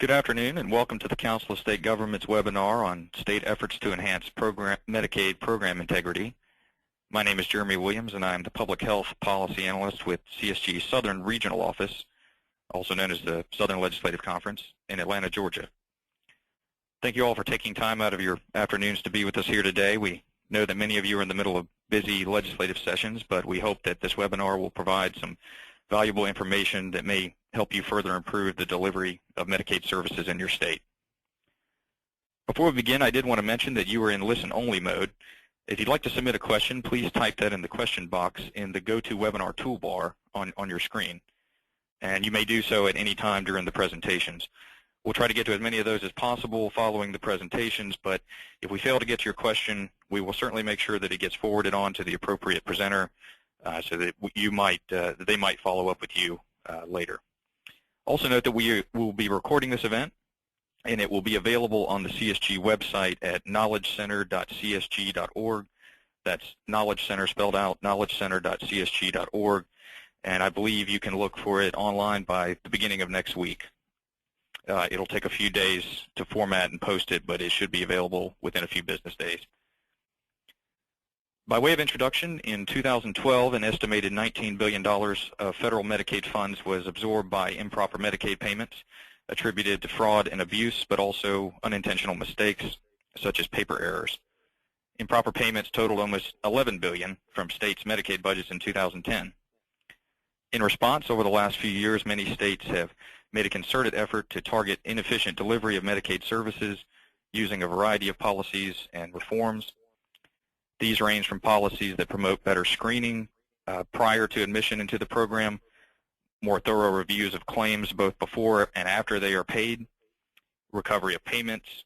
Good afternoon and welcome to the Council of State Governments webinar on state efforts to enhance Medicaid program integrity. My name is Jeremy Williams and I am the Public Health Policy Analyst with CSG's Southern Regional Office, also known as the Southern Legislative Conference in Atlanta, Georgia. Thank you all for taking time out of your afternoons to be with us here today. We know that many of you are in the middle of busy legislative sessions, but we hope that this webinar will provide some valuable information that may help you further improve the delivery of Medicaid services in your state. Before we begin, I did want to mention that you are in listen-only mode. If you'd like to submit a question, please type that in the question box in the GoToWebinar toolbar on your screen. And you may do so at any time during the presentations. We'll try to get to as many of those as possible following the presentations, but if we fail to get to your question, we will certainly make sure that it gets forwarded on to the appropriate presenter so that they might follow up with you later. Also note that we will be recording this event, and it will be available on the CSG website at knowledgecenter.csg.org. That's Knowledge Center spelled out, knowledgecenter.csg.org, and I believe you can look for it online by the beginning of next week. It'll take a few days to format and post it, but it should be available within a few business days. By way of introduction, in 2012, an estimated $19 billion of federal Medicaid funds was absorbed by improper Medicaid payments attributed to fraud and abuse, but also unintentional mistakes, such as paper errors. Improper payments totaled almost $11 billion from states' Medicaid budgets in 2010. In response, over the last few years, many states have made a concerted effort to target inefficient delivery of Medicaid services using a variety of policies and reforms. These range from policies that promote better screening prior to admission into the program, more thorough reviews of claims both before and after they are paid, recovery of payments,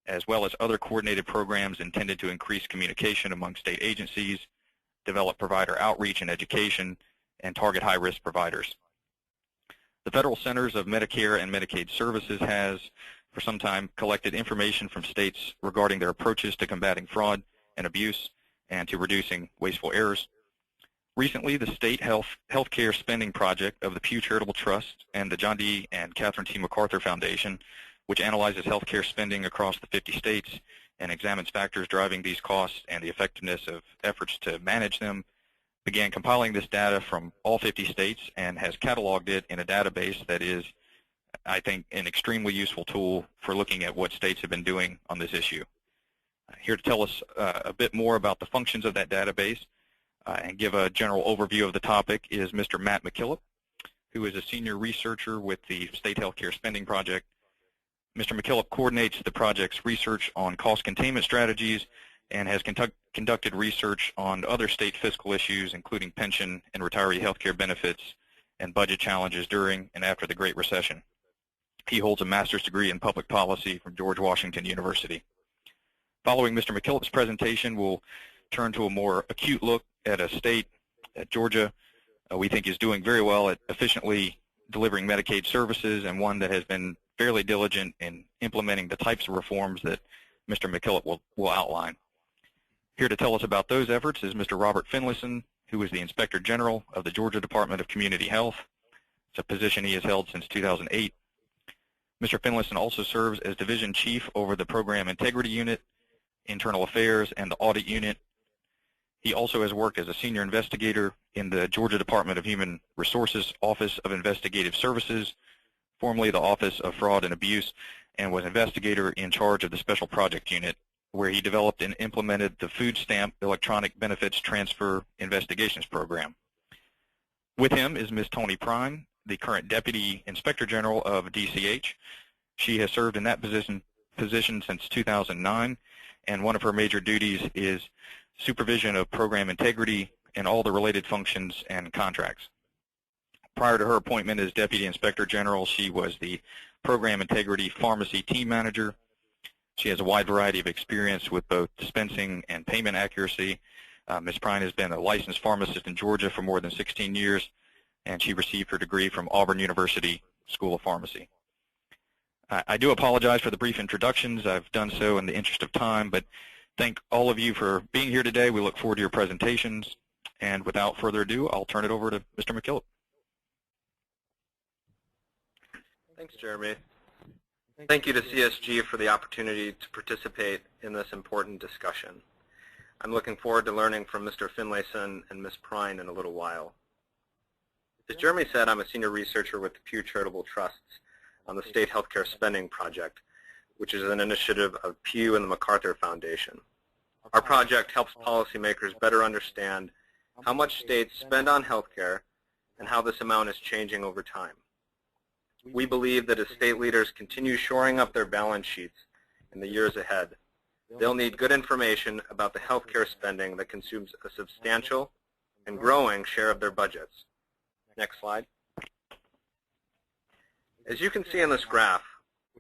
as well as other coordinated programs intended to increase communication among state agencies, develop provider outreach and education, and target high-risk providers. The Federal Centers of Medicare and Medicaid Services has, for some time, collected information from states regarding their approaches to combating fraud and abuse and to reducing wasteful errors. Recently, the State Healthcare Spending Project of the Pew Charitable Trust and the John D. and Catherine T. MacArthur Foundation, which analyzes healthcare spending across the 50 states and examines factors driving these costs and the effectiveness of efforts to manage them, began compiling this data from all 50 states and has cataloged it in a database that is, I think, an extremely useful tool for looking at what states have been doing on this issue. Here to tell us a bit more about the functions of that database and give a general overview of the topic is Mr. Matt McKillop, who is a senior researcher with the State Healthcare Spending Project. Mr. McKillop coordinates the project's research on cost containment strategies and has conducted research on other state fiscal issues, including pension and retiree healthcare benefits and budget challenges during and after the Great Recession. He holds a master's degree in public policy from George Washington University. Following Mr. McKillop's presentation, we'll turn to a more acute look at a state, at Georgia, we think is doing very well at efficiently delivering Medicaid services, and one that has been fairly diligent in implementing the types of reforms that Mr. McKillop will outline. Here to tell us about those efforts is Mr. Robert Finlayson, who is the Inspector General of the Georgia Department of Community Health. It's a position he has held since 2008. Mr. Finlayson also serves as Division Chief over the Program Integrity Unit, Internal Affairs, and the Audit Unit. He also has worked as a senior investigator in the Georgia Department of Human Resources Office of Investigative Services, formerly the Office of Fraud and Abuse, and was investigator in charge of the Special Project Unit, where he developed and implemented the Food Stamp Electronic Benefits Transfer Investigations Program. With him is Ms. Toni Prime, the current Deputy Inspector General of DCH. She has served in that position since 2009, and one of her major duties is supervision of program integrity and all the related functions and contracts. Prior to her appointment as Deputy Inspector General, she was the Program Integrity Pharmacy Team Manager. She has a wide variety of experience with both dispensing and payment accuracy. Ms. Prine has been a licensed pharmacist in Georgia for more than 16 years, and she received her degree from Auburn University School of Pharmacy. I do apologize for the brief introductions. I've done so in the interest of time, but thank all of you for being here today. We look forward to your presentations. And without further ado, I'll turn it over to Mr. McKillop. Thanks, Jeremy. Thank you to CSG for the opportunity to participate in this important discussion. I'm looking forward to learning from Mr. Finlayson and Ms. Prine in a little while. As Jeremy said, I'm a senior researcher with the Pew Charitable Trusts on the State Healthcare Spending Project, which is an initiative of Pew and the MacArthur Foundation. Our project helps policymakers better understand how much states spend on healthcare and how this amount is changing over time. We believe that as state leaders continue shoring up their balance sheets in the years ahead, they'll need good information about the healthcare spending that consumes a substantial and growing share of their budgets. Next slide. As you can see in this graph,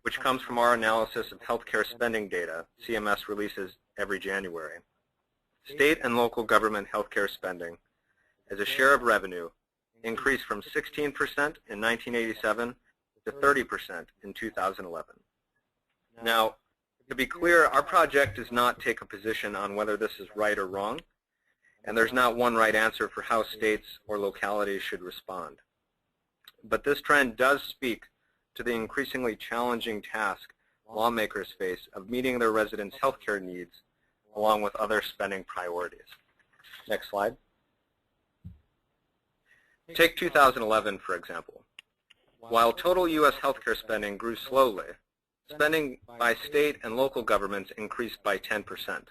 which comes from our analysis of healthcare spending data CMS releases every January, state and local government healthcare spending as a share of revenue increased from 16% in 1987 to 30% in 2011. Now, to be clear, our project does not take a position on whether this is right or wrong, and there's not one right answer for how states or localities should respond. But this trend does speak to the increasingly challenging task lawmakers face of meeting their residents' healthcare needs along with other spending priorities. Next slide. Take 2011, for example. While total U.S. healthcare spending grew slowly, spending by state and local governments increased by 10%.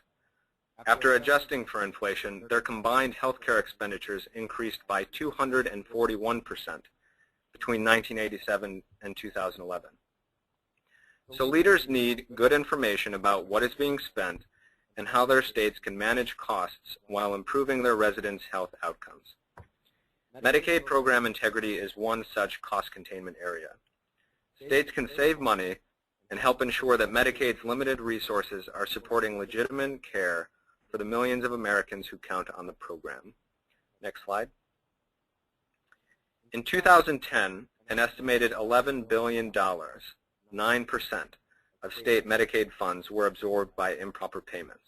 After adjusting for inflation, their combined healthcare expenditures increased by 241% between 1987 and 2011. So leaders need good information about what is being spent and how their states can manage costs while improving their residents' health outcomes. Medicaid program integrity is one such cost containment area. States can save money and help ensure that Medicaid's limited resources are supporting legitimate care for the millions of Americans who count on the program. Next slide. In 2010, an estimated $11 billion, 9% of state Medicaid funds were absorbed by improper payments.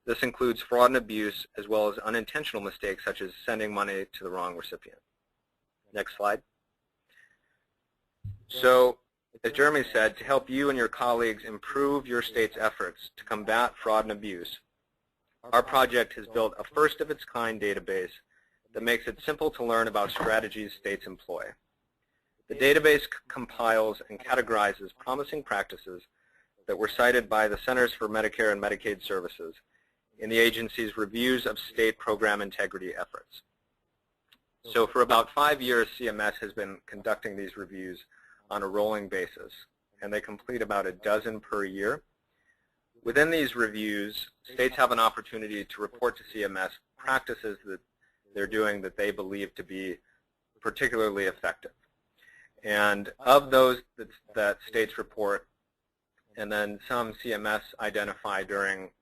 This includes fraud and abuse as well as unintentional mistakes such as sending money to the wrong recipient. Next slide. So, as Jeremy said, to help you and your colleagues improve your state's efforts to combat fraud and abuse, our project has built a first-of-its-kind database that makes it simple to learn about strategies states employ. The database compiles and categorizes promising practices that were cited by the Centers for Medicare and Medicaid Services in the agency's reviews of state program integrity efforts. So for about 5 years, CMS has been conducting these reviews on a rolling basis, and they complete about a dozen per year. Within these reviews, states have an opportunity to report to CMS practices that they're doing that they believe to be particularly effective. And of those that states report, and then some CMS identify during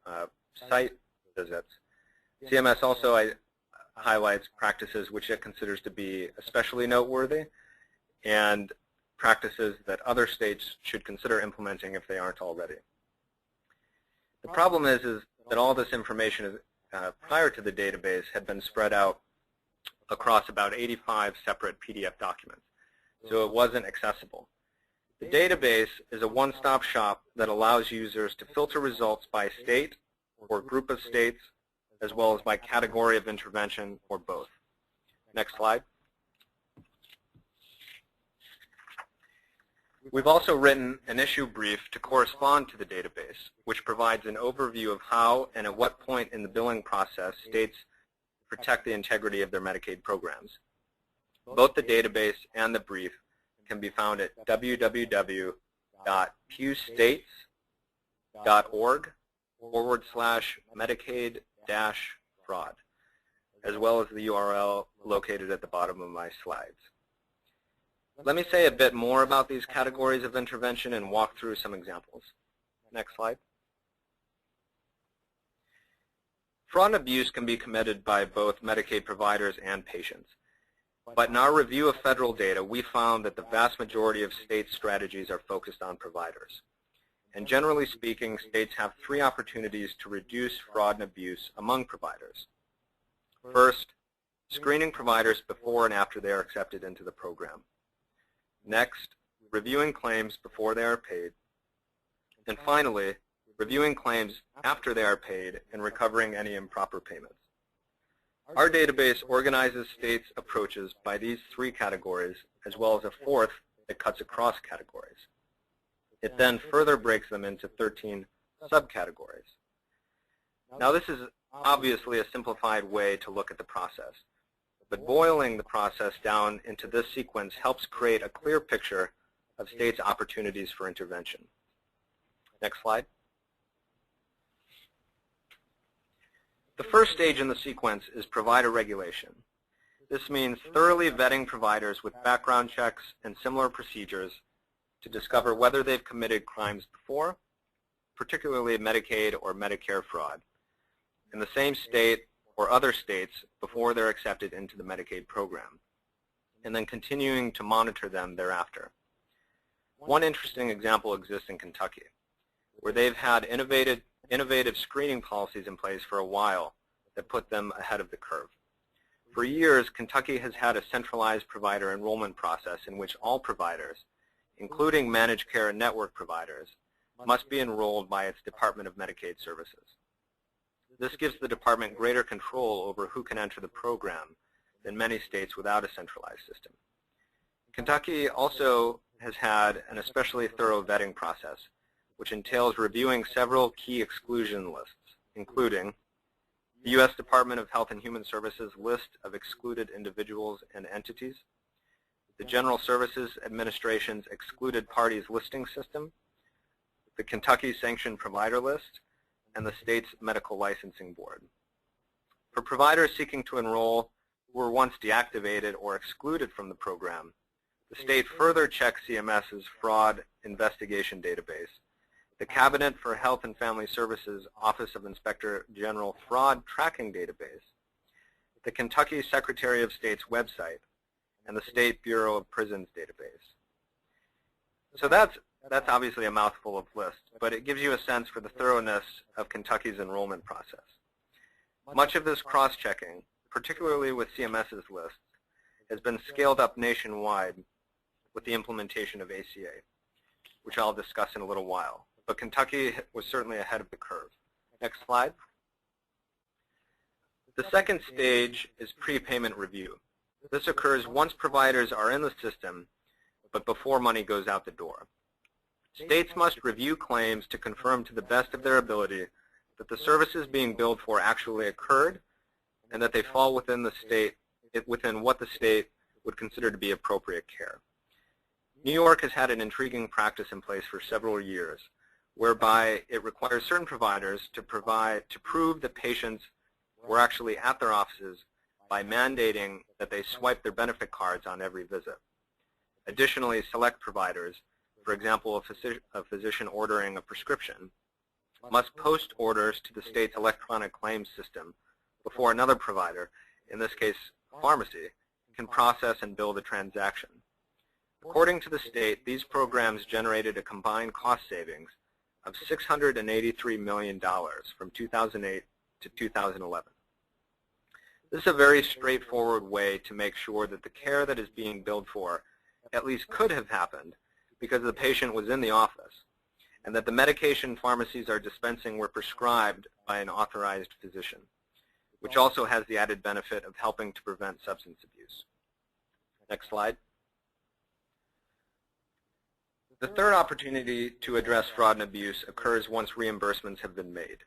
site visits, CMS also highlights practices which it considers to be especially noteworthy and practices that other states should consider implementing if they aren't already. The problem is that all this information prior to the database had been spread out across about 85 separate PDF documents, so it wasn't accessible. The database is a one-stop shop that allows users to filter results by state or group of states, as well as by category of intervention or both. Next slide. We've also written an issue brief to correspond to the database, which provides an overview of how and at what point in the billing process states protect the integrity of their Medicaid programs. Both the database and the brief can be found at www.pewstates.org/Medicaid-fraud, as well as the URL located at the bottom of my slides. Let me say a bit more about these categories of intervention and walk through some examples. Next slide. Fraud and abuse can be committed by both Medicaid providers and patients. But in our review of federal data, we found that the vast majority of state strategies are focused on providers. And generally speaking, states have 3 opportunities to reduce fraud and abuse among providers. First, screening providers before and after they are accepted into the program. Next, reviewing claims before they are paid, and finally, reviewing claims after they are paid and recovering any improper payments. Our database organizes states' approaches by these three categories, as well as a fourth that cuts across categories. It then further breaks them into 13 subcategories. Now, this is obviously a simplified way to look at the process, but boiling the process down into this sequence helps create a clear picture of states' opportunities for intervention. Next slide. The first stage in the sequence is provider regulation. This means thoroughly vetting providers with background checks and similar procedures to discover whether they've committed crimes before, particularly Medicaid or Medicare fraud, in the same state or other states before they're accepted into the Medicaid program, and then continuing to monitor them thereafter. One interesting example exists in Kentucky, where they've had innovative screening policies in place for a while that put them ahead of the curve. For years, Kentucky has had a centralized provider enrollment process in which all providers, including managed care and network providers, must be enrolled by its Department of Medicaid Services. This gives the department greater control over who can enter the program than many states without a centralized system. Kentucky also has had an especially thorough vetting process, which entails reviewing several key exclusion lists, including the U.S. Department of Health and Human Services list of excluded individuals and entities, the General Services Administration's excluded parties listing system, the Kentucky Sanctioned Provider List, and the state's medical licensing board. For providers seeking to enroll who were once deactivated or excluded from the program, the state further checks CMS's fraud investigation database, the Cabinet for Health and Family Services Office of Inspector General fraud tracking database, the Kentucky Secretary of State's website, and the State Bureau of Prisons database. So that's obviously a mouthful of lists, but it gives you a sense for the thoroughness of Kentucky's enrollment process. Much of this cross-checking, particularly with CMS's lists, has been scaled up nationwide with the implementation of ACA, which I'll discuss in a little while. But Kentucky was certainly ahead of the curve. Next slide. The second stage is prepayment review. This occurs once providers are in the system, but before money goes out the door. States must review claims to confirm to the best of their ability that the services being billed for actually occurred and that they fall within what the state would consider to be appropriate care. New York has had an intriguing practice in place for several years, whereby it requires certain providers to prove that patients were actually at their offices by mandating that they swipe their benefit cards on every visit. Additionally, select providers, for example, a physician ordering a prescription, must post orders to the state's electronic claims system before another provider, in this case pharmacy, can process and bill the transaction. According to the state, these programs generated a combined cost savings of $683 million from 2008 to 2011. This is a very straightforward way to make sure that the care that is being billed for at least could have happened because the patient was in the office, and that the medication pharmacies are dispensing were prescribed by an authorized physician, which also has the added benefit of helping to prevent substance abuse. Next slide. The third opportunity to address fraud and abuse occurs once reimbursements have been made.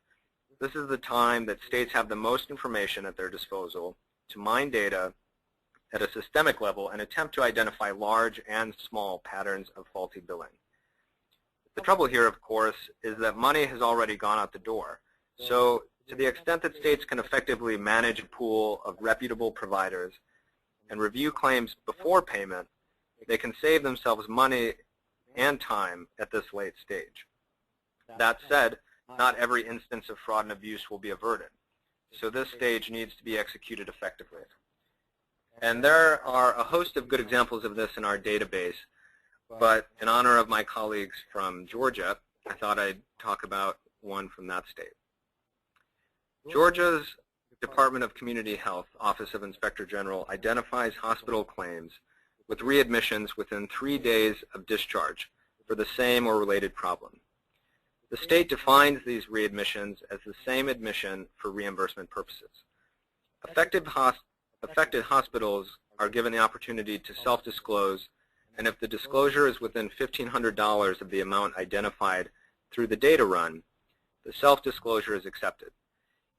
This is the time that states have the most information at their disposal to mine data at a systemic level and attempt to identify large and small patterns of faulty billing. The trouble here, of course, is that money has already gone out the door. So to the extent that states can effectively manage a pool of reputable providers and review claims before payment, they can save themselves money and time at this late stage. That said, not every instance of fraud and abuse will be averted. So this stage needs to be executed effectively. And there are a host of good examples of this in our database, but in honor of my colleagues from Georgia, I thought I'd talk about one from that state. Georgia's Department of Community Health Office of Inspector General identifies hospital claims with readmissions within 3 days of discharge for the same or related problem. The state defines these readmissions as the same admission for reimbursement purposes. Affected hospitals are given the opportunity to self-disclose, and if the disclosure is within $1,500 of the amount identified through the data run, the self-disclosure is accepted.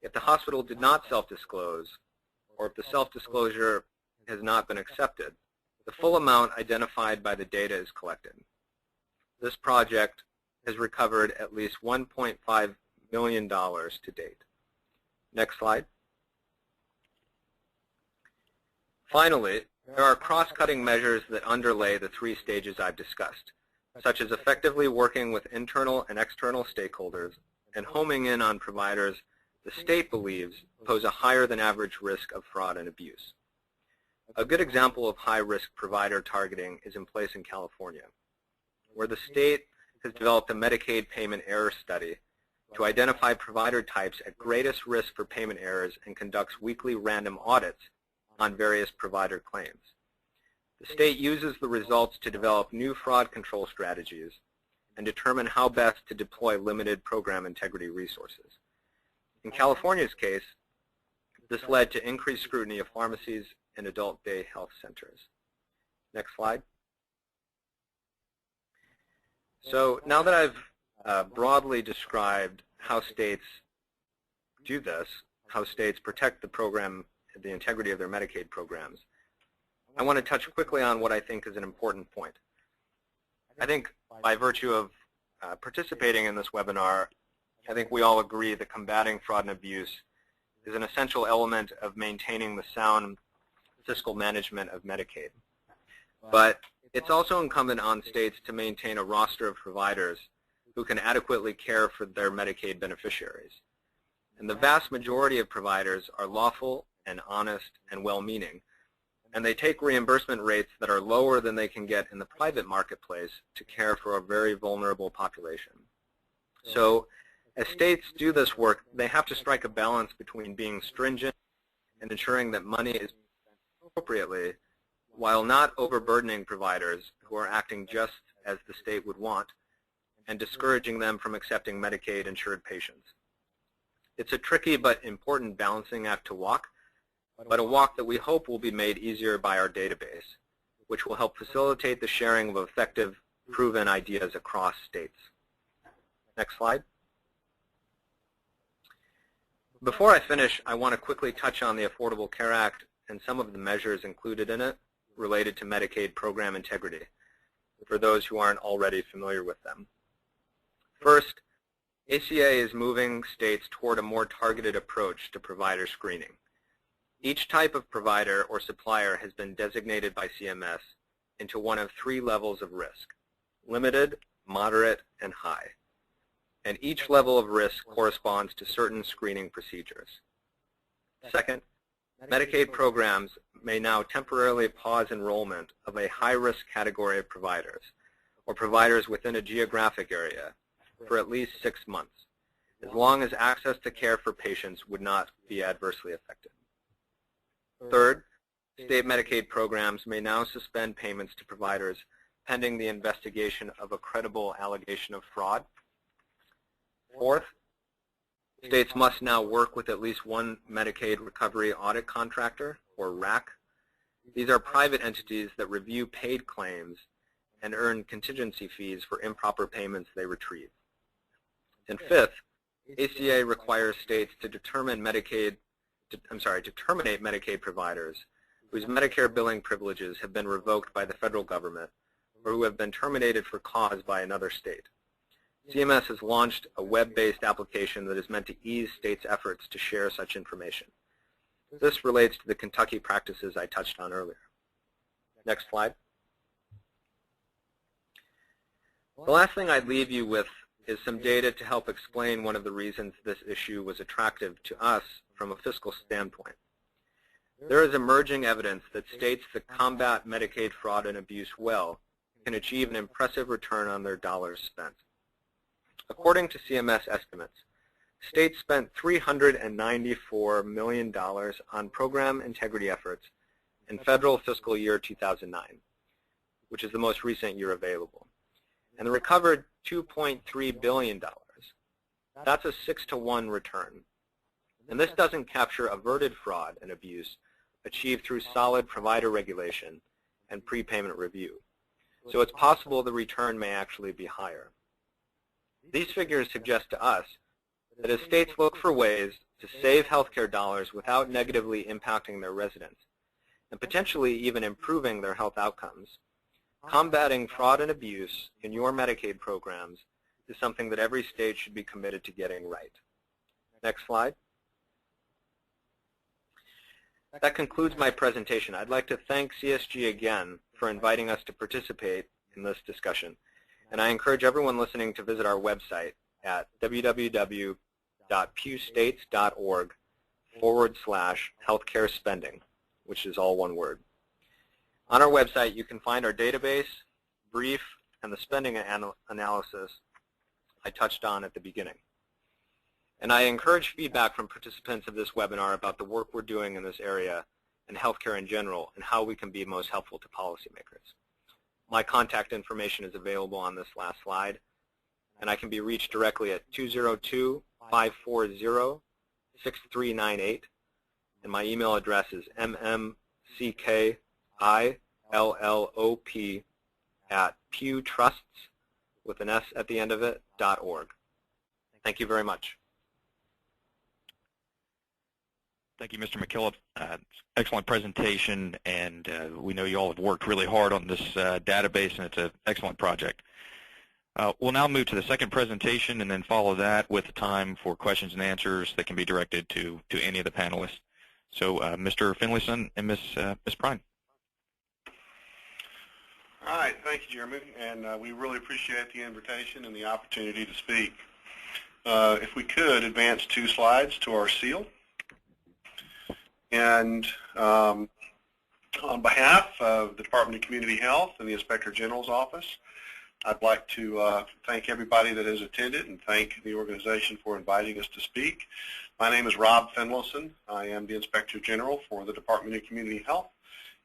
If the hospital did not self-disclose, or if the self-disclosure has not been accepted, the full amount identified by the data is collected. This project has recovered at least $1.5 million to date. Next slide. Finally, there are cross-cutting measures that underlay the 3 stages I've discussed, such as effectively working with internal and external stakeholders and homing in on providers the state believes pose a higher than average risk of fraud and abuse. A good example of high-risk provider targeting is in place in California, where the state has developed a Medicaid payment error study to identify provider types at greatest risk for payment errors and conducts weekly random audits on various provider claims. The state uses the results to develop new fraud control strategies and determine how best to deploy limited program integrity resources. In California's case, this led to increased scrutiny of pharmacies and adult day health centers. Next slide. So now that I've broadly described how states do this, how states protect the integrity of their Medicaid programs, I want to touch quickly on what I think is an important point. I think by virtue of participating in this webinar, I think we all agree that combating fraud and abuse is an essential element of maintaining the sound fiscal management of Medicaid. But it's also incumbent on states to maintain a roster of providers who can adequately care for their Medicaid beneficiaries. And the vast majority of providers are lawful and honest and well-meaning, and they take reimbursement rates that are lower than they can get in the private marketplace to care for a very vulnerable population. So as states do this work, they have to strike a balance between being stringent and ensuring that money is spent appropriately while not overburdening providers who are acting just as the state would want and discouraging them from accepting Medicaid-insured patients. It's a tricky but important balancing act to walk, but a walk that we hope will be made easier by our database, which will help facilitate the sharing of effective, proven ideas across states. Next slide. Before I finish, I want to quickly touch on the Affordable Care Act and some of the measures included in it related to Medicaid program integrity, for those who aren't already familiar with them. First, ACA is moving states toward a more targeted approach to provider screening. Each type of provider or supplier has been designated by CMS into one of 3 levels of risk: limited, moderate, and high. And each level of risk corresponds to certain screening procedures. Second, Medicaid programs may now temporarily pause enrollment of a high-risk category of providers, or providers within a geographic area, for at least 6 months, as long as access to care for patients would not be adversely affected. Third, state Medicaid programs may now suspend payments to providers pending the investigation of a credible allegation of fraud. Fourth, states must now work with at least one Medicaid Recovery Audit Contractor, or RAC. These are private entities that review paid claims and earn contingency fees for improper payments they retrieve. And fifth, ACA requires states to terminate Medicaid providers whose Medicare billing privileges have been revoked by the federal government or who have been terminated for cause by another state. CMS has launched a web-based application that is meant to ease states' efforts to share such information. This relates to the Kentucky practices I touched on earlier. Next slide. The last thing I'd leave you with is some data to help explain one of the reasons this issue was attractive to us from a fiscal standpoint. There is emerging evidence that states that combat Medicaid fraud and abuse well can achieve an impressive return on their dollars spent. According to CMS estimates, states spent $394 million on program integrity efforts in federal fiscal year 2009. which is the most recent year available. And the recovered $2.3 billion. That's a 6-to-1 return. And this doesn't capture averted fraud and abuse achieved through solid provider regulation and prepayment review. So it's possible the return may actually be higher. These figures suggest to us that as states look for ways to save healthcare dollars without negatively impacting their residents, and potentially even improving their health outcomes, combating fraud and abuse in your Medicaid programs is something that every state should be committed to getting right. Next slide. That concludes my presentation. I'd like to thank CSG again for inviting us to participate in this discussion. And I encourage everyone listening to visit our website at www.pewstates.org/healthcare spending, which is all one word. On our website, you can find our database, brief, and the spending analysis I touched on at the beginning. And I encourage feedback from participants of this webinar about the work we're doing in this area and healthcare in general and how we can be most helpful to policymakers. My contact information is available on this last slide, and I can be reached directly at 202-540-6398, and my email address is mmckillop@pewtrusts, with an S at the end of it, .org. Thank you very much. Thank you, Mr. McKillop. Excellent presentation, and we know you all have worked really hard on this database, and it's an excellent project. We'll now move to the second presentation and then follow that with time for questions and answers that can be directed to any of the panelists. So Mr. Finlayson and Ms. Prine. All right, thank you, Jeremy, and we really appreciate the invitation and the opportunity to speak. If we could advance 2 slides to our seal. And on behalf of the Department of Community Health and the Inspector General's Office, I'd like to thank everybody that has attended and thank the organization for inviting us to speak. My name is Rob Finlayson. I am the Inspector General for the Department of Community Health,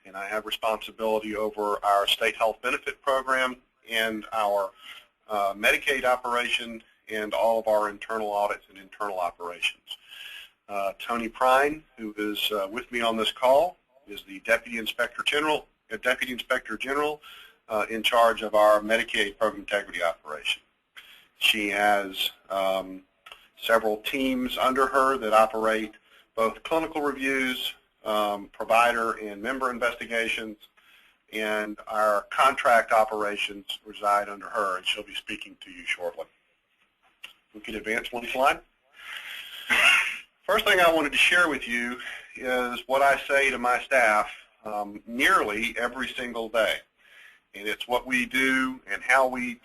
and I have responsibility over our state health benefit program and our Medicaid operation and all of our internal audits and internal operations. Tony Prine, who is with me on this call, is the Deputy Inspector General in charge of our Medicaid program integrity operation. She has several teams under her that operate both clinical reviews, provider and member investigations, and our contract operations reside under her, and she'll be speaking to you shortly. We can advance 1 slide. First thing I wanted to share with you is what I say to my staff nearly every single day. And it's what we do and how we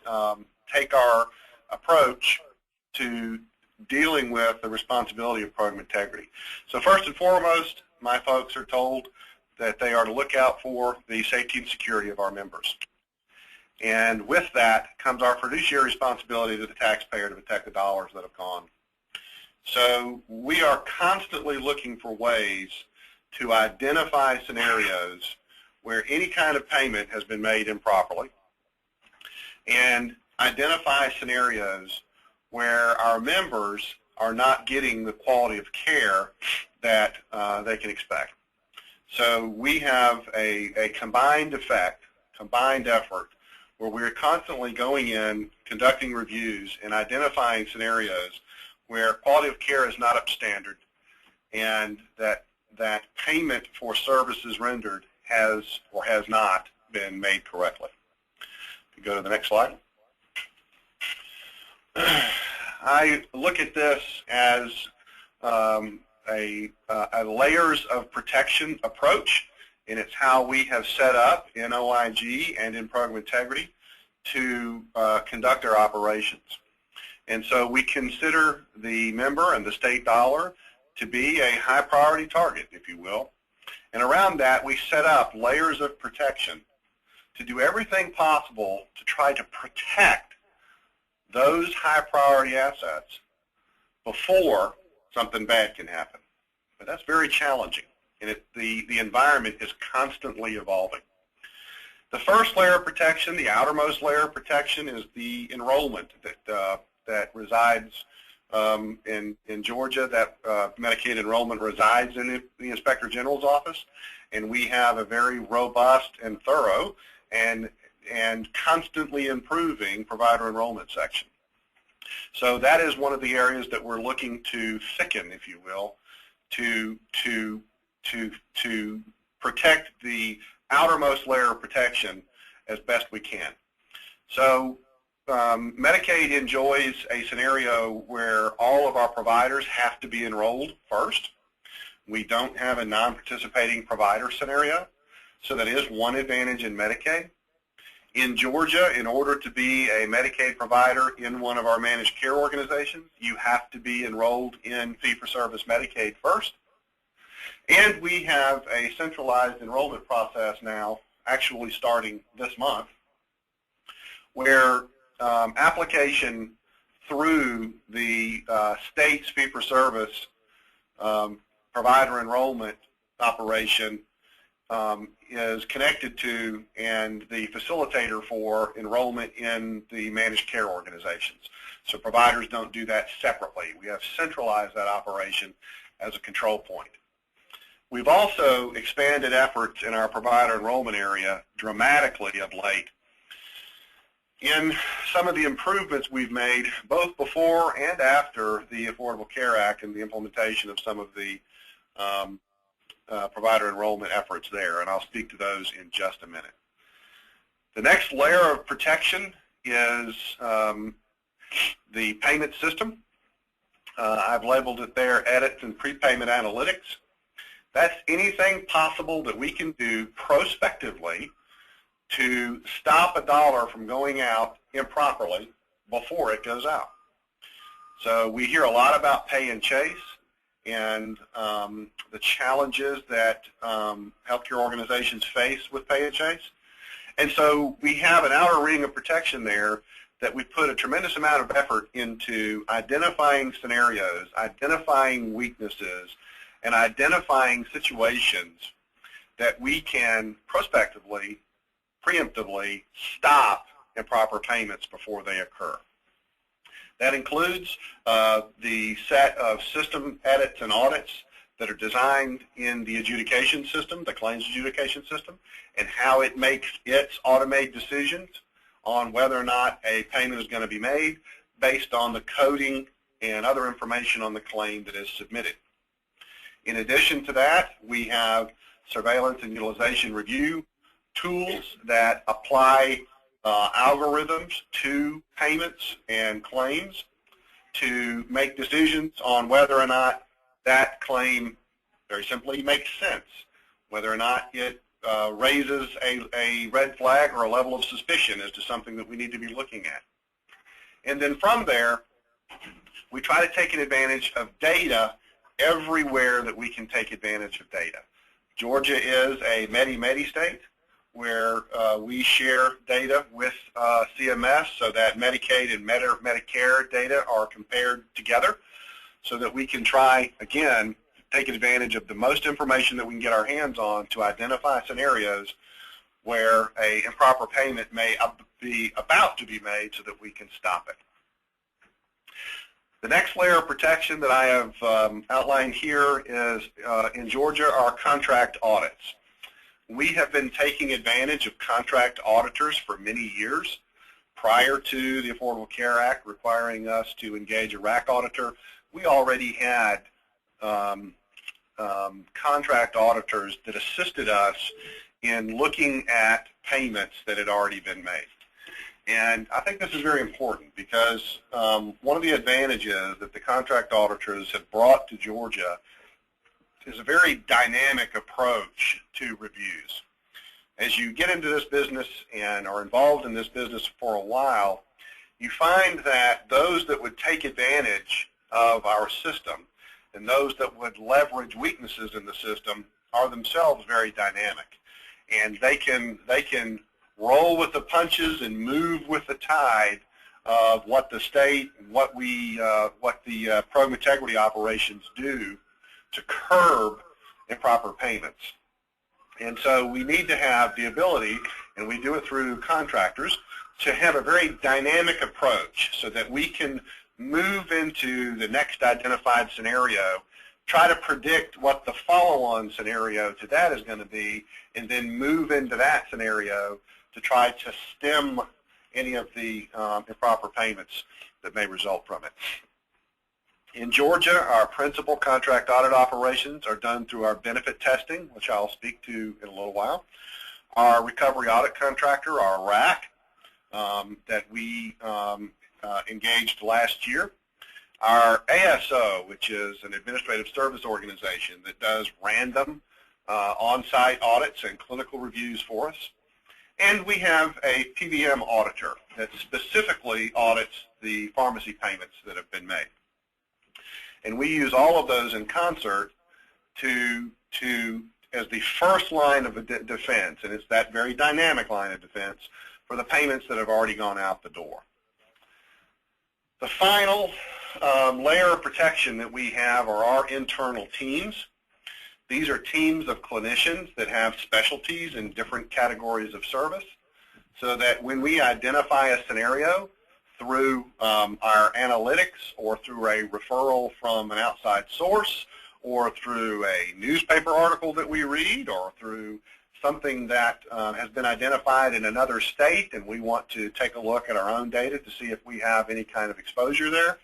take our approach to dealing with the responsibility of program integrity. So first and foremost, my folks are told that they are to look out for the safety and security of our members. And with that comes our fiduciary responsibility to the taxpayer to protect the dollars that have gone. So we are constantly looking for ways to identify scenarios where any kind of payment has been made improperly, and identify scenarios where our members are not getting the quality of care that they can expect. So we have a combined effort, where we're constantly going in, conducting reviews, and identifying scenarios where quality of care is not up to standard, and that payment for services rendered has or has not been made correctly. If you go to the next slide. I look at this as a layers of protection approach, and it's how we have set up in OIG and in program integrity to conduct our operations. And so we consider the member and the state dollar to be a high priority target, if you will. And around that, we set up layers of protection to do everything possible to try to protect those high priority assets before something bad can happen. But that's very challenging, and the environment is constantly evolving. The first layer of protection, the outermost layer of protection, is the enrollment that resides in Georgia. That Medicaid enrollment resides in the Inspector General's office, and we have a very robust and thorough and constantly improving provider enrollment section. So that is one of the areas that we're looking to thicken, if you will, to protect the outermost layer of protection as best we can. So Medicaid enjoys a scenario where all of our providers have to be enrolled first. We don't have a non-participating provider scenario, so that is one advantage in Medicaid. In Georgia, in order to be a Medicaid provider in one of our managed care organizations, you have to be enrolled in fee-for-service Medicaid first. And we have a centralized enrollment process now, actually starting this month, where application through the state's fee-for-service provider enrollment operation is connected to and the facilitator for enrollment in the managed care organizations. So providers don't do that separately. We have centralized that operation as a control point. We've also expanded efforts in our provider enrollment area dramatically of late in some of the improvements we've made both before and after the Affordable Care Act and the implementation of some of the provider enrollment efforts there, and I'll speak to those in just a minute. The next layer of protection is the payment system. I've labeled it there edits and prepayment analytics. That's anything possible that we can do prospectively to stop a dollar from going out improperly before it goes out. So we hear a lot about pay and chase and the challenges that healthcare organizations face with pay and chase. And so we have an outer ring of protection there that we put a tremendous amount of effort into identifying scenarios, identifying weaknesses, and identifying situations that we can prospectively, preemptively stop improper payments before they occur. That includes the set of system edits and audits that are designed in the adjudication system, the claims adjudication system, and how it makes its automated decisions on whether or not a payment is going to be made based on the coding and other information on the claim that is submitted. In addition to that, we have surveillance and utilization review tools that apply algorithms to payments and claims to make decisions on whether or not that claim, very simply, makes sense, whether or not it raises a red flag or a level of suspicion as to something that we need to be looking at. And then from there, we try to take advantage of data everywhere that we can take advantage of data. Georgia is a Medi-Medi state where we share data with CMS so that Medicaid and Medicare data are compared together so that we can try, again, take advantage of the most information that we can get our hands on to identify scenarios where an improper payment may be about to be made so that we can stop it. The next layer of protection that I have outlined here is, in Georgia, our contract audits. We have been taking advantage of contract auditors for many years. Prior to the Affordable Care Act requiring us to engage a RAC auditor, we already had contract auditors that assisted us in looking at payments that had already been made. And I think this is very important because one of the advantages that the contract auditors have brought to Georgia is a very dynamic approach to reviews. As you get into this business and are involved in this business for a while, you find that those that would take advantage of our system and those that would leverage weaknesses in the system are themselves very dynamic. And they can roll with the punches and move with the tide of what the state, what the program integrity operations do to curb improper payments. And so we need to have the ability, and we do it through contractors, to have a very dynamic approach so that we can move into the next identified scenario, try to predict what the follow-on scenario to that is going to be, and then move into that scenario to try to stem any of the improper payments that may result from it. In Georgia, our principal contract audit operations are done through our benefit testing, which I'll speak to in a little while. Our recovery audit contractor, our RAC, that we engaged last year. Our ASO, which is an administrative service organization that does random on-site audits and clinical reviews for us. And we have a PBM auditor that specifically audits the pharmacy payments that have been made. And we use all of those in concert as the first line of defense, and it's that very dynamic line of defense for the payments that have already gone out the door. The final layer of protection that we have are our internal teams. These are teams of clinicians that have specialties in different categories of service, so that when we identify a scenario through our analytics or through a referral from an outside source or through a newspaper article that we read or through something that has been identified in another state and we want to take a look at our own data to see if we have any kind of exposure there,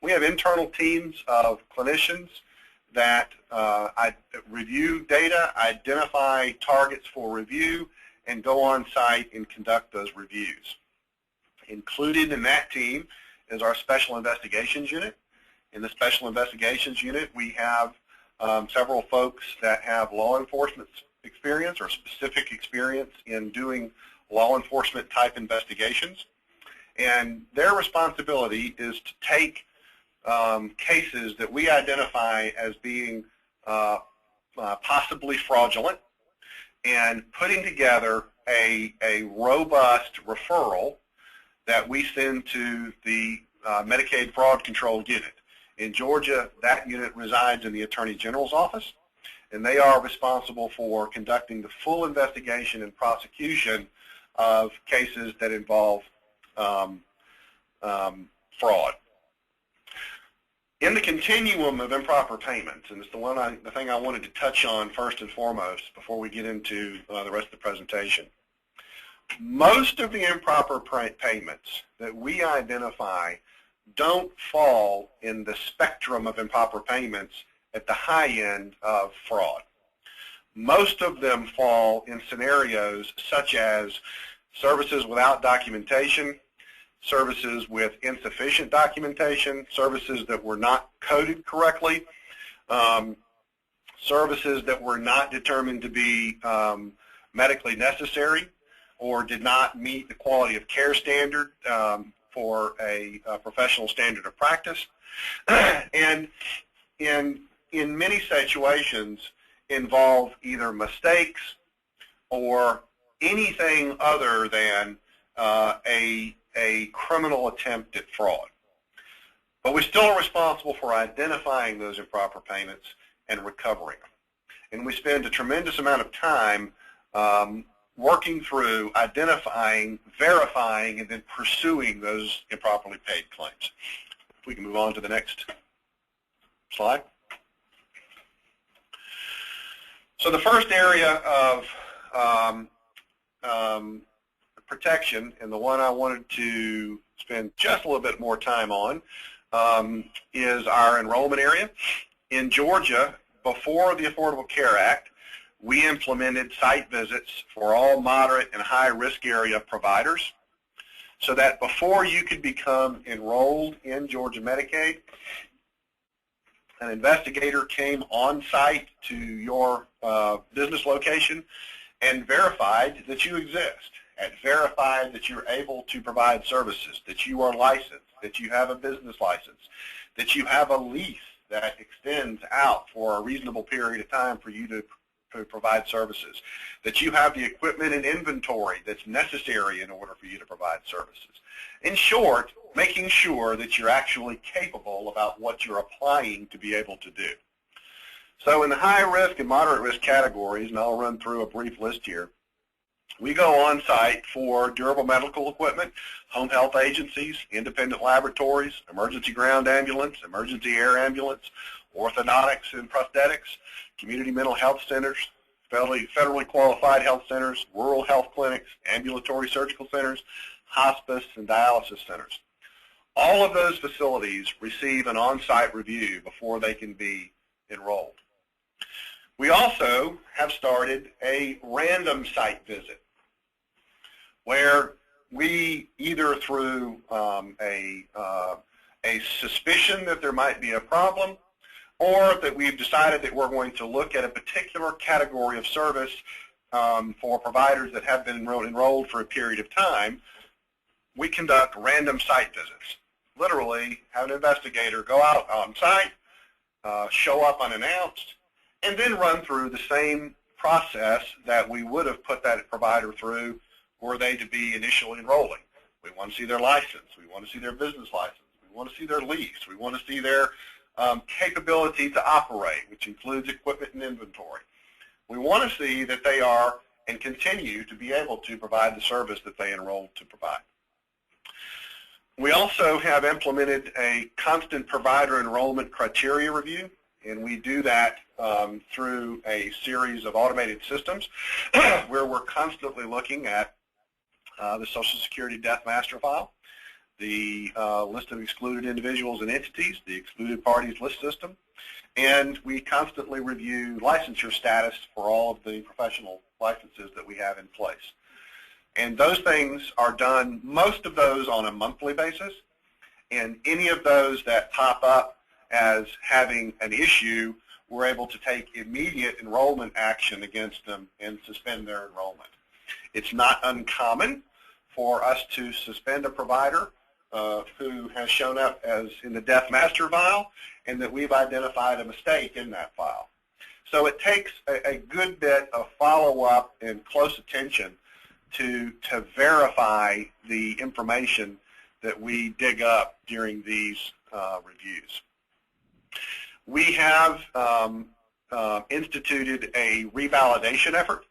we have internal teams of clinicians that review data, identify targets for review, and go on site and conduct those reviews. Included in that team is our Special Investigations Unit. In the Special Investigations Unit, we have several folks that have law enforcement experience or specific experience in doing law enforcement type investigations. And their responsibility is to take cases that we identify as being possibly fraudulent and putting together a robust referral that we send to the Medicaid Fraud Control Unit. In Georgia, that unit resides in the Attorney General's office, and they are responsible for conducting the full investigation and prosecution of cases that involve fraud. In the continuum of improper payments, and it's the thing I wanted to touch on first and foremost before we get into the rest of the presentation, most of the improper payments that we identify don't fall in the spectrum of improper payments at the high end of fraud. Most of them fall in scenarios such as services without documentation, services with insufficient documentation, services that were not coded correctly, services that were not determined to be medically necessary or did not meet the quality of care standard for a professional standard of practice, and in many situations involve either mistakes or anything other than a criminal attempt at fraud. But we still are responsible for identifying those improper payments and recovering them. And we spend a tremendous amount of time working through identifying, verifying, and then pursuing those improperly paid claims. If we can move on to the next slide. So the first area of protection, and the one I wanted to spend just a little bit more time on, is our enrollment area. In Georgia, before the Affordable Care Act, we implemented site visits for all moderate and high-risk area providers so that before you could become enrolled in Georgia Medicaid, an investigator came on site to your business location and verified that you exist, and verified that you're able to provide services, that you are licensed, that you have a business license, that you have a lease that extends out for a reasonable period of time for you to provide services, that you have the equipment and inventory that's necessary in order for you to provide services. In short, making sure that you're actually capable about what you're applying to be able to do. So in the high risk and moderate risk categories, and I'll run through a brief list here, we go on site for durable medical equipment, home health agencies, independent laboratories, emergency ground ambulance, emergency air ambulance, orthodontics and prosthetics, community mental health centers, federally qualified health centers, rural health clinics, ambulatory surgical centers, hospice, and dialysis centers. All of those facilities receive an on-site review before they can be enrolled. We also have started a random site visit where we, either through a suspicion that there might be a problem, or that we've decided that we're going to look at a particular category of service for providers that have been enrolled for a period of time, we conduct random site visits. Literally, have an investigator go out on site, show up unannounced, and then run through the same process that we would have put that provider through were they to be initially enrolling. We want to see their license. We want to see their business license. We want to see their lease. We want to see their capability to operate, which includes equipment and inventory. We want to see that they are and continue to be able to provide the service that they enrolled to provide. We also have implemented a constant provider enrollment criteria review, and we do that through a series of automated systems where we're constantly looking at the Social Security Death Master File, the list of excluded individuals and entities, the excluded parties list system, and we constantly review licensure status for all of the professional licenses that we have in place. And those things are done, most of those on a monthly basis, and any of those that pop up as having an issue, we're able to take immediate enrollment action against them and suspend their enrollment. It's not uncommon for us to suspend a provider who has shown up as in the Death Master File and that we've identified a mistake in that file. So it takes a good bit of follow-up and close attention to verify the information that we dig up during these reviews. We have instituted a revalidation effort.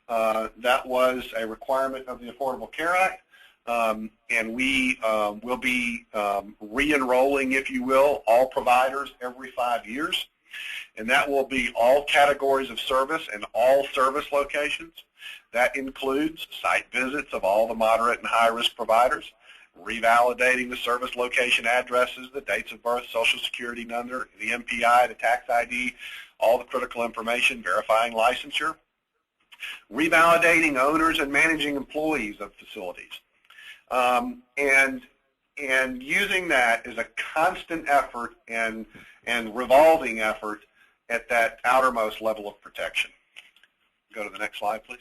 That was a requirement of the Affordable Care Act, and we will be re-enrolling, if you will, all providers every 5 years, and that will be all categories of service and all service locations. That includes site visits of all the moderate and high-risk providers, revalidating the service location addresses, the dates of birth, Social Security number, the MPI, the tax ID, all the critical information, verifying licensure, revalidating owners and managing employees of facilities, and using that as a constant effort and revolving effort at that outermost level of protection. Go to the next slide, please.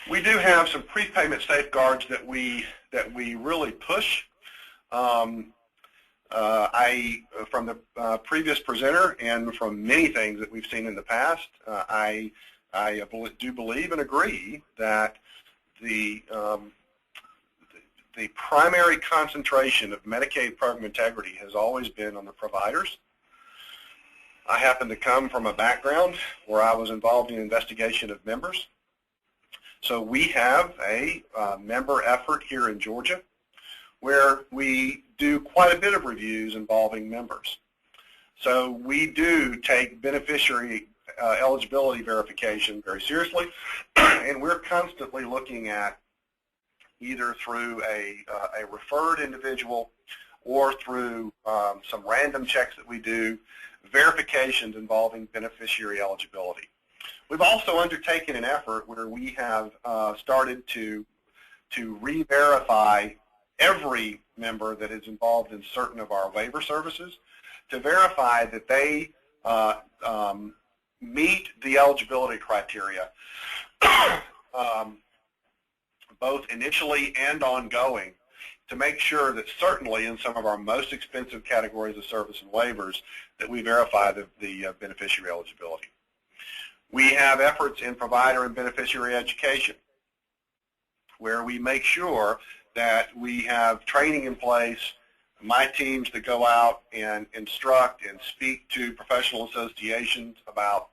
We do have some prepayment safeguards that we really push. From the previous presenter and from many things that we've seen in the past, I do believe and agree that the primary concentration of Medicaid program integrity has always been on the providers. I happen to come from a background where I was involved in investigation of members. So we have a member effort here in Georgia where we do quite a bit of reviews involving members. So we do take beneficiary eligibility verification very seriously, and we're constantly looking at, either through a referred individual or through some random checks that we do, verifications involving beneficiary eligibility. We've also undertaken an effort where we have started to re-verify every member that is involved in certain of our waiver services to verify that they meet the eligibility criteria both initially and ongoing, to make sure that certainly in some of our most expensive categories of service and waivers that we verify the beneficiary eligibility. We have efforts in provider and beneficiary education where we make sure that we have training in place my teams that go out and instruct and speak to professional associations about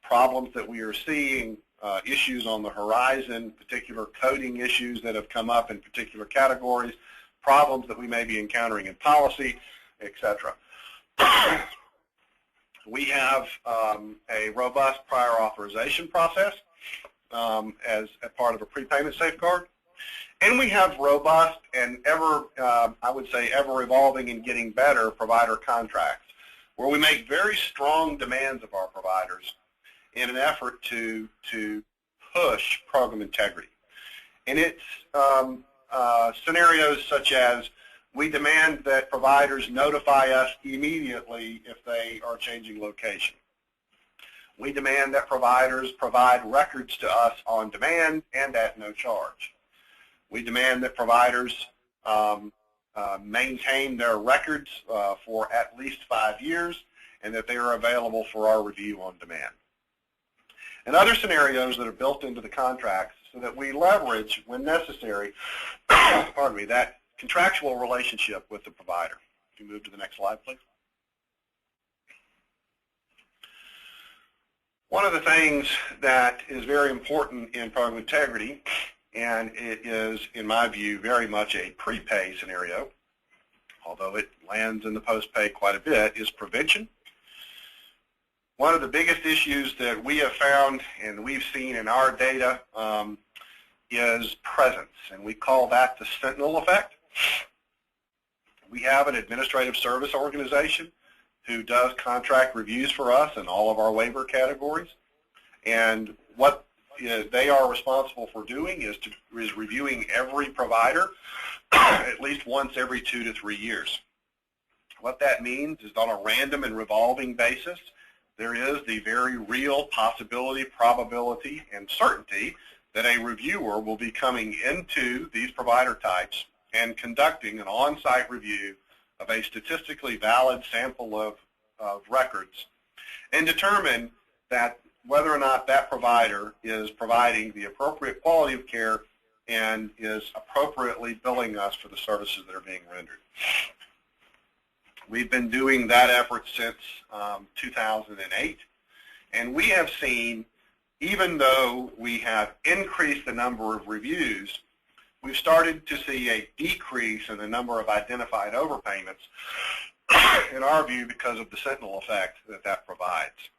problems that we are seeing, issues on the horizon, particular coding issues that have come up in particular categories, problems that we may be encountering in policy, etc. We have a robust prior authorization process as a part of a prepayment safeguard. And we have robust and I would say, ever evolving and getting better provider contracts, where we make very strong demands of our providers in an effort to push program integrity. And it's scenarios such as we demand that providers notify us immediately if they are changing location. We demand that providers provide records to us on demand and at no charge. We demand that providers maintain their records for at least 5 years and that they are available for our review on demand. And other scenarios that are built into the contracts so that we leverage, when necessary, pardon me, that contractual relationship with the provider. If you move to the next slide, please. One of the things that is very important in program integrity, and it is, in my view, very much a prepay scenario, although it lands in the post-pay quite a bit, is prevention. One of the biggest issues that we have found and we've seen in our data is presence, and we call that the sentinel effect. We have an administrative service organization who does contract reviews for us in all of our waiver categories, and what they are responsible for doing is reviewing every provider at least once every 2 to 3 years. What that means is, on a random and revolving basis, there is the very real possibility, probability, and certainty that a reviewer will be coming into these provider types and conducting an on-site review of a statistically valid sample of records and determine that whether or not that provider is providing the appropriate quality of care and is appropriately billing us for the services that are being rendered. We've been doing that effort since 2008, and we have seen, even though we have increased the number of reviews, we've started to see a decrease in the number of identified overpayments, in our view, because of the sentinel effect that provides.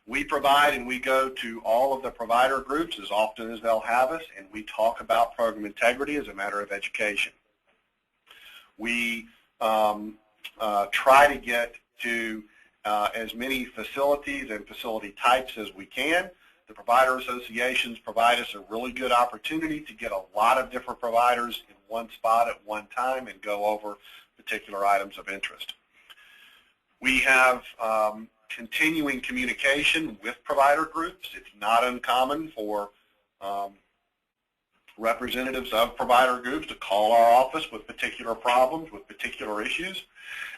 We provide and we go to all of the provider groups as often as they'll have us, and we talk about program integrity as a matter of education. We try to get to as many facilities and facility types as we can. The provider associations provide us a really good opportunity to get a lot of different providers in one spot at one time and go over particular items of interest. We have continuing communication with provider groups. It's not uncommon for representatives of provider groups to call our office with particular problems, with particular issues,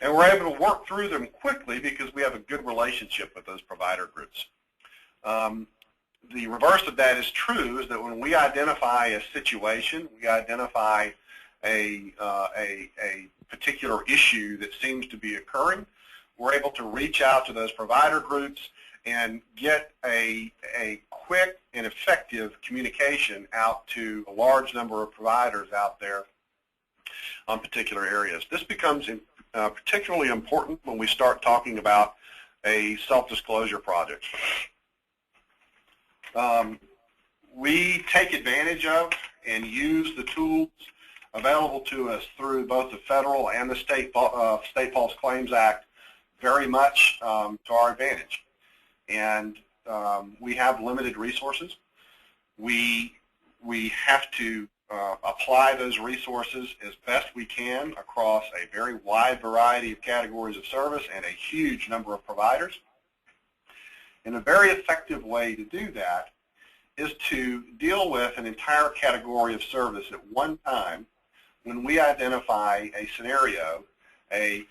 and we're able to work through them quickly because we have a good relationship with those provider groups. The reverse of that is true, is that when we identify a situation, we identify a particular issue that seems to be occurring, we're able to reach out to those provider groups and get a quick and effective communication out to a large number of providers out there on particular areas. This becomes particularly important when we start talking about a self-disclosure project. We take advantage of and use the tools available to us through both the federal and the State False Claims Act very much to our advantage. And we have limited resources. We have to apply those resources as best we can across a very wide variety of categories of service and a huge number of providers. And a very effective way to do that is to deal with an entire category of service at one time when we identify a scenario, a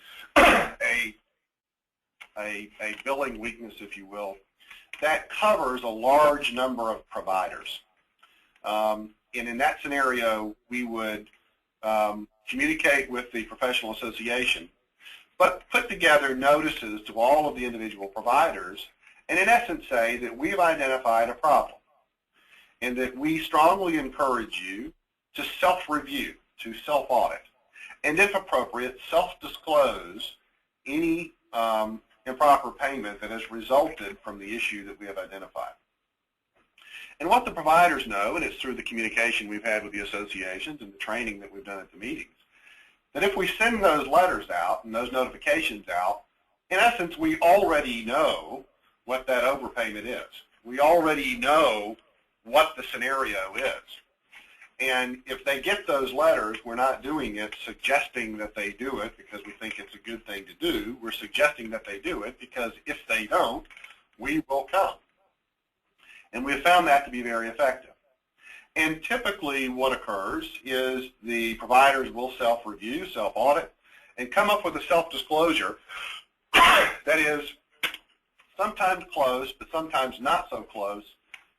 billing weakness, if you will, that covers a large number of providers. And in that scenario, we would communicate with the professional association, but put together notices to all of the individual providers and in essence say that we've identified a problem and that we strongly encourage you to self-review, to self-audit, and if appropriate, self-disclose any improper payment that has resulted from the issue that we have identified. And what the providers know, and it's through the communication we've had with the associations and the training that we've done at the meetings, that if we send those letters out and those notifications out, in essence, we already know what that overpayment is. We already know what the scenario is. And if they get those letters, we're not doing it suggesting that they do it because we think it's a good thing to do. We're suggesting that they do it because if they don't, we will come. And we have found that to be very effective. And typically what occurs is the providers will self-review, self-audit, and come up with a self-disclosure that is sometimes close, but sometimes not so close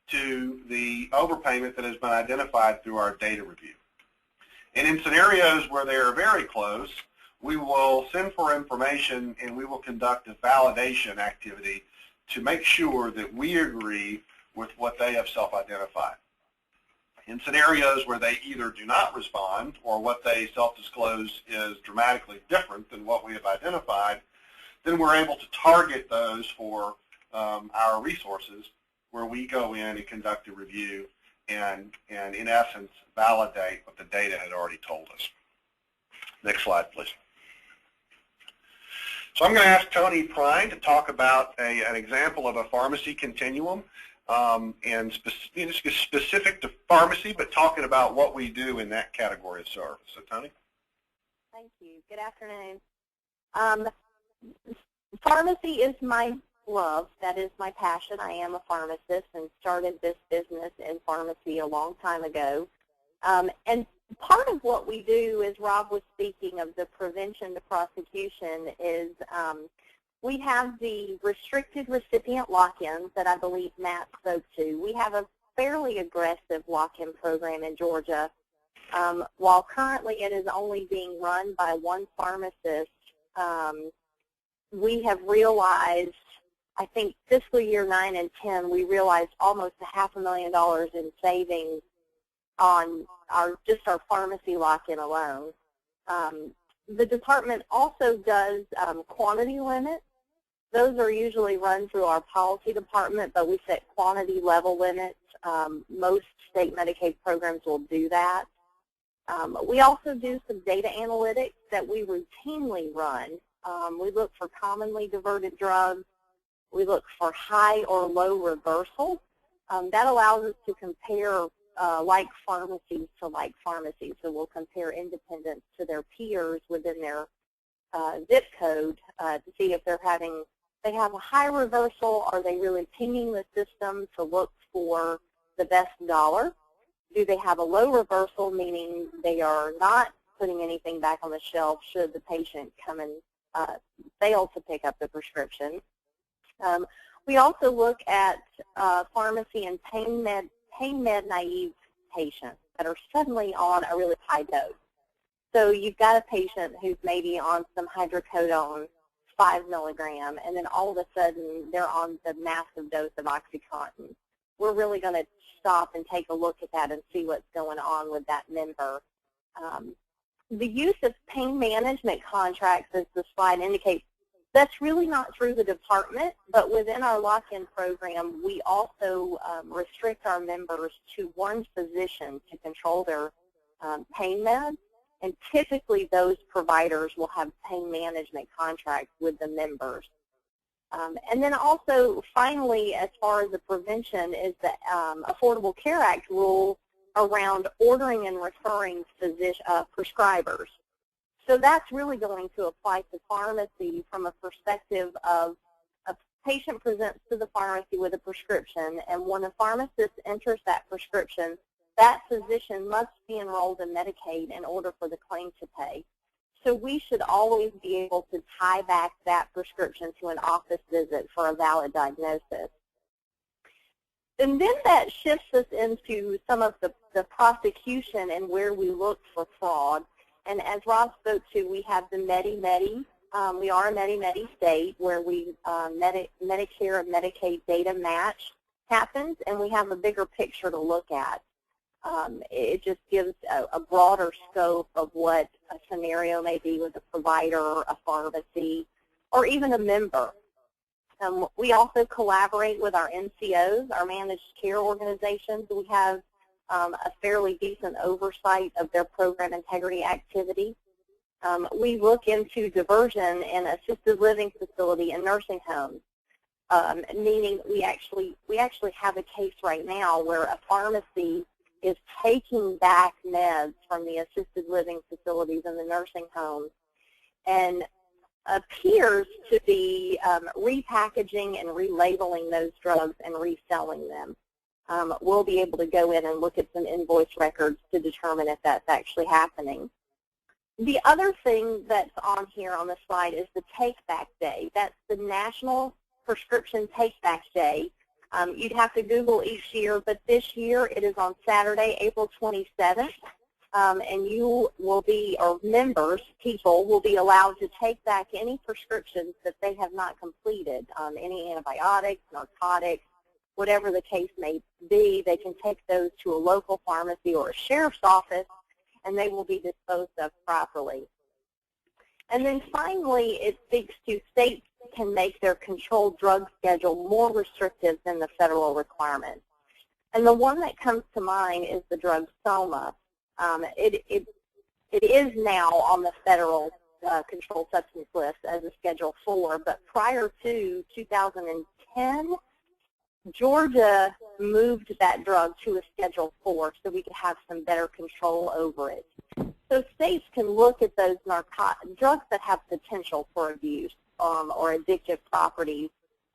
to the overpayment that has been identified through our data review. And in scenarios where they are very close, we will send for information and we will conduct a validation activity to make sure that we agree with what they have self-identified. In scenarios where they either do not respond or what they self-disclose is dramatically different than what we have identified, then we're able to target those for our resources where we go in and conduct a review and in essence validate what the data had already told us. Next slide, please. So I'm going to ask Tony Prine to talk about an example of a pharmacy continuum and specific to pharmacy, but talking about what we do in that category of service. So Tony? Thank you. Good afternoon. Pharmacy is my love. That is my passion. I am a pharmacist and started this business in pharmacy a long time ago. And part of what we do, as Rob was speaking of the prevention to prosecution, is we have the restricted recipient lock-ins that I believe Matt spoke to. We have a fairly aggressive lock-in program in Georgia. While currently it is only being run by one pharmacist, we have realized, I think fiscal year 9 and 10, we realized almost $500,000 in savings on just our pharmacy lock-in alone. The department also does quantity limits. Those are usually run through our policy department, but we set quantity level limits. Most state Medicaid programs will do that. We also do some data analytics that we routinely run. We look for commonly diverted drugs. We look for high or low reversal. That allows us to compare like pharmacies to like pharmacies. So we'll compare independents to their peers within their zip code to see if they have a high reversal. Are they really pinging the system to look for the best dollar? Do they have a low reversal, meaning they are not putting anything back on the shelf should the patient come and fail to pick up the prescription? We also look at pharmacy and pain med naive patients that are suddenly on a really high dose. So you've got a patient who's maybe on some hydrocodone 5 milligram, and then all of a sudden they're on the massive dose of OxyContin. We're really going to stop and take a look at that and see what's going on with that member. The use of pain management contracts, as the slide indicates, that's really not through the department, but within our lock-in program, we also restrict our members to one physician to control their pain meds, and typically those providers will have pain management contracts with the members. And then also, finally, as far as the prevention, is the Affordable Care Act rule around ordering and referring prescribers. So that's really going to apply to pharmacy from a perspective of a patient presents to the pharmacy with a prescription, and when a pharmacist enters that prescription, that physician must be enrolled in Medicaid in order for the claim to pay. So we should always be able to tie back that prescription to an office visit for a valid diagnosis. And then that shifts us into some of the prosecution and where we look for fraud. And as Rob spoke to, we have the Medi-Medi. We are a Medi-Medi state where we Medicare and Medicaid data match happens, and we have a bigger picture to look at. It just gives a broader scope of what a scenario may be with a provider, a pharmacy, or even a member. We also collaborate with our NCOs, our managed care organizations. We have a fairly decent oversight of their program integrity activity. We look into diversion in assisted living facility and nursing homes, meaning we actually have a case right now where a pharmacy is taking back meds from the assisted living facilities and the nursing homes and appears to be repackaging and relabeling those drugs and reselling them. We'll be able to go in and look at some invoice records to determine if that's actually happening. The other thing that's on here on the slide is the Take-Back Day. That's the National Prescription Take-Back Day. You'd have to Google each year, but this year it is on Saturday, April 27th, and you will be, or members, people, will be allowed to take back any prescriptions that they have not completed, any antibiotics, narcotics, whatever the case may be. They can take those to a local pharmacy or a sheriff's office, and they will be disposed of properly. And then finally, it speaks to states can make their controlled drug schedule more restrictive than the federal requirements. And the one that comes to mind is the drug Soma. It is now on the federal controlled substance list as a Schedule 4, but prior to 2010, Georgia moved that drug to a Schedule 4 so we could have some better control over it. So states can look at those drugs that have potential for abuse or addictive properties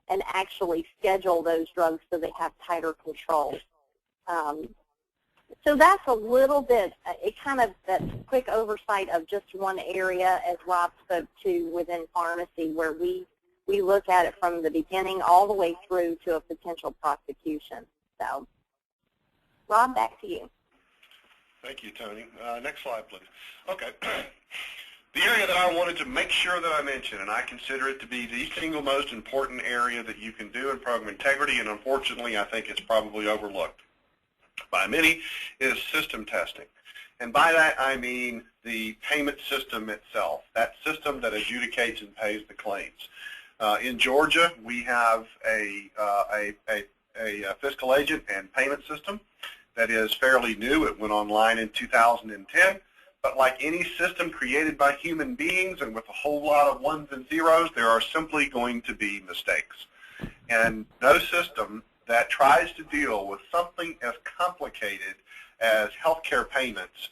and actually schedule those drugs so they have tighter control. So that's a little bit, that quick oversight of just one area, as Rob spoke to, within pharmacy, where we look at it from the beginning all the way through to a potential prosecution. So, Rob, back to you. Thank you, Tony. Next slide, please. Okay. The area that I wanted to make sure that I mention, and I consider it to be the single most important area that you can do in program integrity, and unfortunately I think it's probably overlooked by many, is system testing. And by that I mean the payment system itself, that system that adjudicates and pays the claims. In Georgia, we have a fiscal agent and payment system that is fairly new. It went online in 2010. But like any system created by human beings and with a whole lot of ones and zeros, there are simply going to be mistakes. And no system that tries to deal with something as complicated as healthcare payments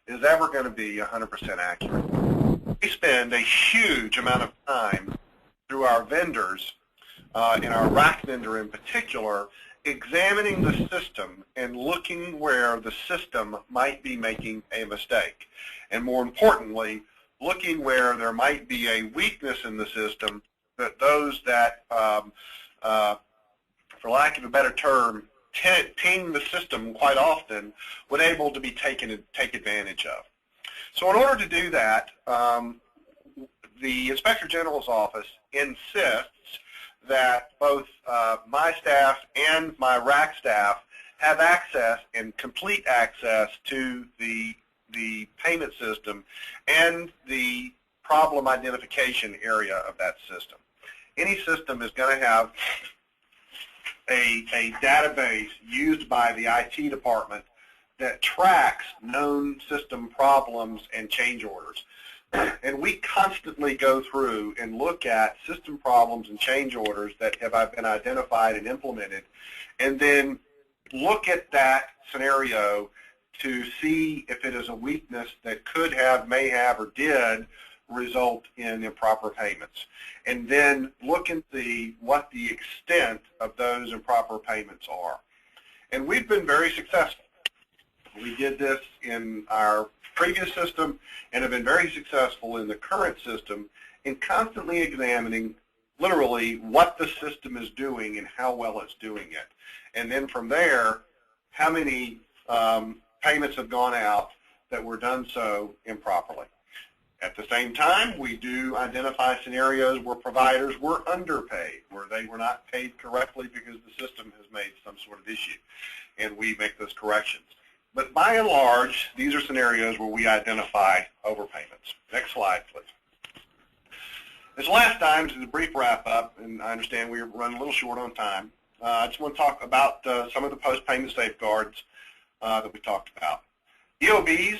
is ever going to be 100% accurate. We spend a huge amount of time through our vendors, and our rack vendor in particular, examining the system and looking where the system might be making a mistake. And more importantly, looking where there might be a weakness in the system that those that, for lack of a better term, ping the system quite often would able to be take advantage of. So in order to do that, the Inspector General's office insists that both my staff and my RAC staff have access and complete access to the payment system and the problem identification area of that system. Any system is going to have a database used by the IT department that tracks known system problems and change orders. And we constantly go through and look at system problems and change orders that have been identified and implemented, and then look at that scenario to see if it is a weakness that could have, may have, or did result in improper payments. And then look and see what the extent of those improper payments are. And we've been very successful. We did this in our previous system and have been very successful in the current system in constantly examining literally what the system is doing and how well it's doing it. And then from there, how many payments have gone out that were done so improperly. At the same time, we do identify scenarios where providers were underpaid, where they were not paid correctly because the system has made some sort of issue, and we make those corrections. But by and large, these are scenarios where we identify overpayments. Next slide, please. This last time, this is a brief wrap-up, and I understand we're running a little short on time. I just want to talk about some of the post-payment safeguards that we talked about. EOBs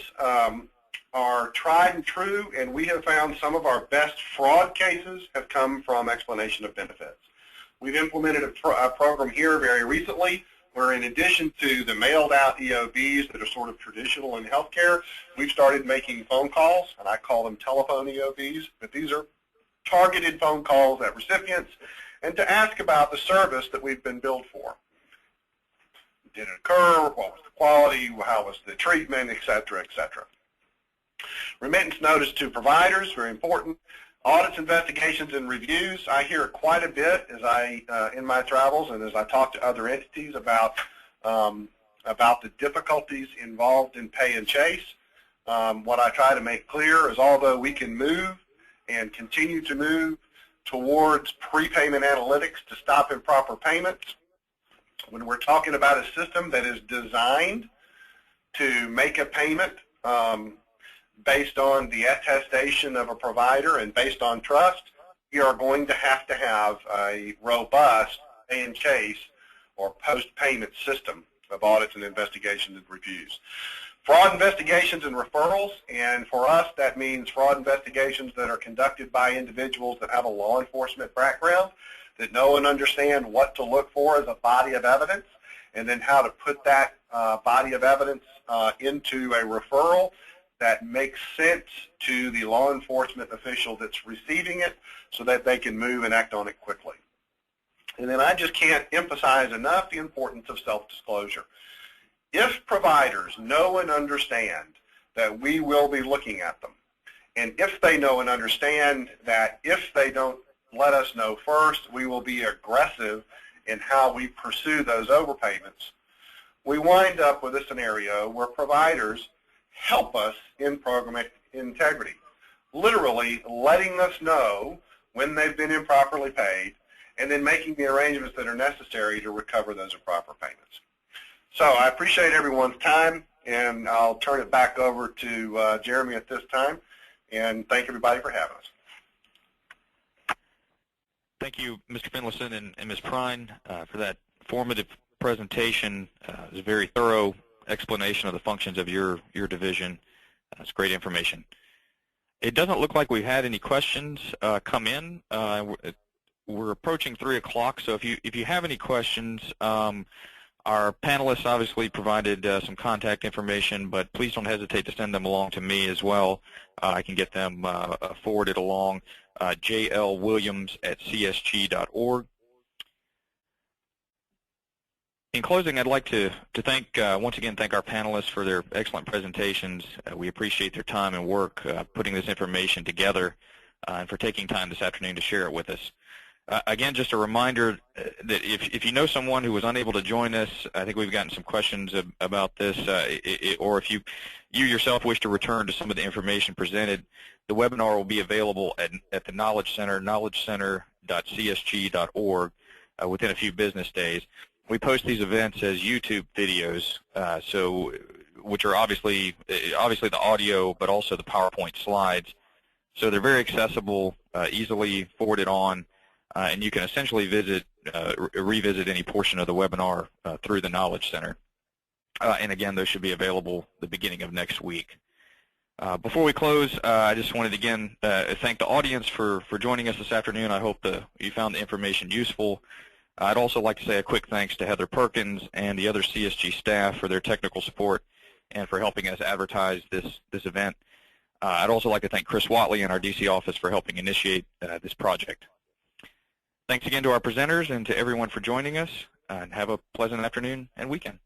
are tried and true, and we have found some of our best fraud cases have come from explanation of benefits. We've implemented a program here very recently where, in addition to the mailed-out EOBs that are sort of traditional in healthcare, we've started making phone calls, and I call them telephone EOBs, but these are targeted phone calls at recipients and to ask about the service that we've been billed for. Did it occur? What was the quality? How was the treatment? Et cetera, et cetera. Remittance notice to providers, very important. Audits, investigations, and reviews. I hear it quite a bit as in my travels and as I talk to other entities about the difficulties involved in pay and chase. What I try to make clear is although we can move and continue to move towards prepayment analytics to stop improper payments, when we're talking about a system that is designed to make a payment based on the attestation of a provider and based on trust, we are going to have a robust pay and chase or post-payment system of audits and investigations and reviews. Fraud investigations and referrals, and for us that means fraud investigations that are conducted by individuals that have a law enforcement background, that know and understand what to look for as a body of evidence, and then how to put that body of evidence into a referral that makes sense to the law enforcement official that's receiving it so that they can move and act on it quickly. And then I just can't emphasize enough the importance of self-disclosure. If providers know and understand that we will be looking at them, and if they know and understand that if they don't let us know first, we will be aggressive in how we pursue those overpayments, we wind up with a scenario where providers help us in program integrity, literally letting us know when they've been improperly paid and then making the arrangements that are necessary to recover those improper payments. So I appreciate everyone's time, and I'll turn it back over to Jeremy at this time, and thank everybody for having us. Thank you, Mr. Finlayson and Ms. Prine, for that formative presentation. It was a very thorough explanation of the functions of your division. It's great information. It doesn't look like we've had any questions come in. We're approaching 3 o'clock, so if you have any questions, our panelists obviously provided some contact information, but please don't hesitate to send them along to me as well. I can get them forwarded along, jlwilliams@csg.org. In closing, I'd like to once again thank our panelists for their excellent presentations. We appreciate their time and work putting this information together and for taking time this afternoon to share it with us. Again, just a reminder that if you know someone who was unable to join us, I think we've gotten some questions about this, or if you yourself wish to return to some of the information presented, the webinar will be available at the Knowledge Center, knowledgecenter.csg.org, within a few business days. We post these events as YouTube videos, which are obviously the audio, but also the PowerPoint slides. So they're very accessible, easily forwarded on. And you can essentially revisit any portion of the webinar through the Knowledge Center. And again, those should be available the beginning of next week. Before we close, I just wanted to again thank the audience for joining us this afternoon. I hope you found the information useful. I'd also like to say a quick thanks to Heather Perkins and the other CSG staff for their technical support and for helping us advertise this event. I'd also like to thank Chris Watley in our DC office for helping initiate this project. Thanks again to our presenters and to everyone for joining us, and have a pleasant afternoon and weekend.